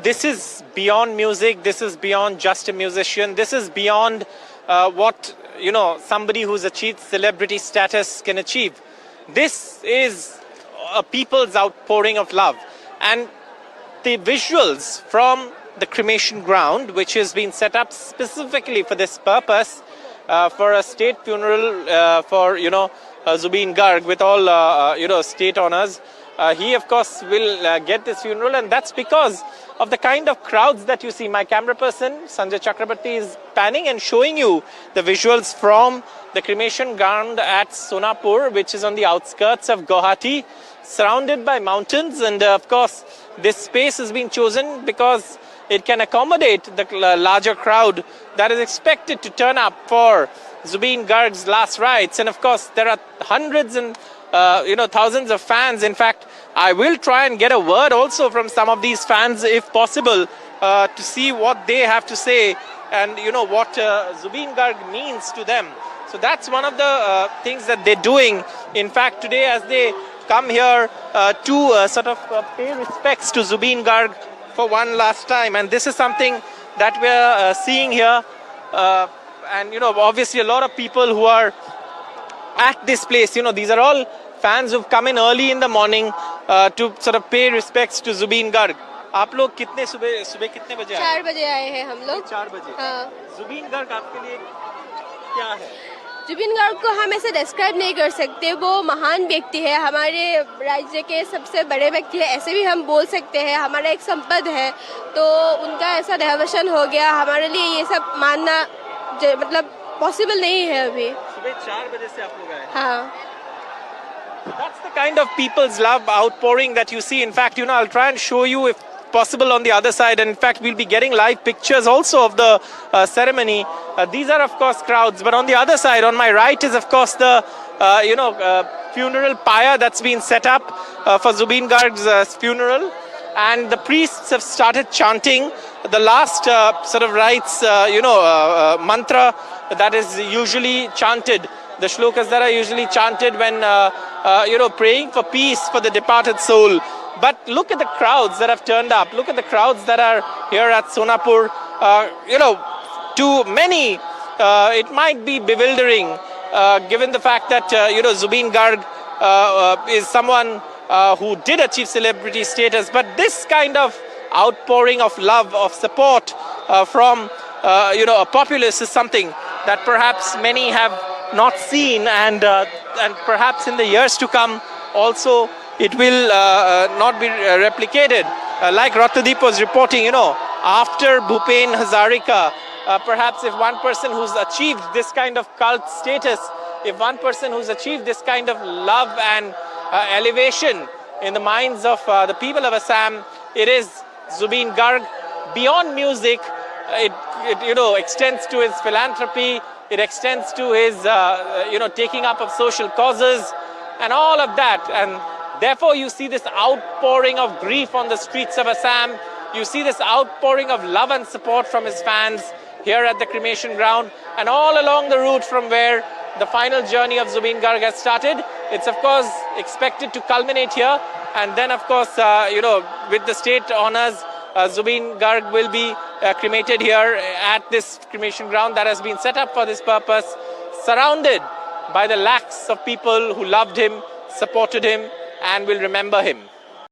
This is beyond music. This is beyond just a musician. This is beyond what somebody who's achieved celebrity status can achieve. This is a people's outpouring of love, and the visuals from the cremation ground, which has been set up specifically for this purpose, for a state funeral for Zubeen Garg with all state honors. He of course will get this funeral, and that's because of the kind of crowds that you see. My camera person Sanjay Chakrabarti is panning and showing you the visuals from the cremation ground at Sonapur, which is on the outskirts of Guwahati, surrounded by mountains. And of course this space has been chosen because it can accommodate the larger crowd that is expected to turn up for Zubeen Garg's last rites. And of course there are hundreds and thousands of fans. In fact, I will try and get a word also from some of these fans if possible, to see what they have to say and what Zubeen Garg means to them. So that's one of the things that they're doing. In fact, today as they come here to sort of pay respects to Zubeen Garg for one last time, and this is something that we're seeing here, and obviously a lot of people who are at this place, these are all fans who've come in early in the morning to sort of pay respects to Zubeen Garg. आप लोग कितने सुबह कितने बजे आए? 4 बजे आए हैं हम लोग। 4 बजे। हाँ। ज़ुबीन गर्ग आपके लिए क्या है? ज़ुबीन गर्ग को हम ऐसे डिस्क्राइब नहीं कर सकते। वो महान व्यक्ति है, हमारे राज्य के सबसे बड़े व्यक्ति है, ऐसे भी हम बोल सकते हैं। हमारा एक संपद है, तो उनका ऐसा देहावसान हो गया, हमारे लिए ये सब मानना मतलब पॉसिबल नहीं है अभी। सुबह 4 बजे से आप लोग आए? हाँ। That's the kind of people's love outpouring that you see. In fact, I'll try and show you if possible on the other side, and in fact we'll be getting live pictures also of the ceremony. These are of course crowds, but on the other side, on my right, is of course the funeral pyre that's been set up for Zubeen Garg's funeral, and the priests have started chanting the last sort of rites, mantra that is usually chanted, the shlokas that are usually chanted when praying for peace for the departed soul. But look at the crowds that have turned up. Look at the crowds that are here at Sonapur. To many, it might be bewildering, given the fact that Zubeen Garg is someone who did achieve celebrity status. But this kind of outpouring of love, of support from a populace is something that perhaps many have not seen, and perhaps in the years to come also it will not be replicated. Like Ratnadeep was reporting, after Bhupen Hazarika, perhaps if one person who's achieved this kind of cult status, if one person who's achieved this kind of love and elevation in the minds of the people of Assam, it is Zubeen Garg. Beyond music, it extends to his philanthropy, it extends to his taking up of social causes and all of that. And therefore you see this outpouring of grief on the streets of Assam. You see this outpouring of love and support from his fans here at the cremation ground, and all along the route from where the final journey of Zubeen Garg has started. It's of course expected to culminate here, and then of course with the state honors, Zubeen Garg will be cremated here at this cremation ground that has been set up for this purpose, surrounded by the lakhs of people who loved him, supported him, and will remember him.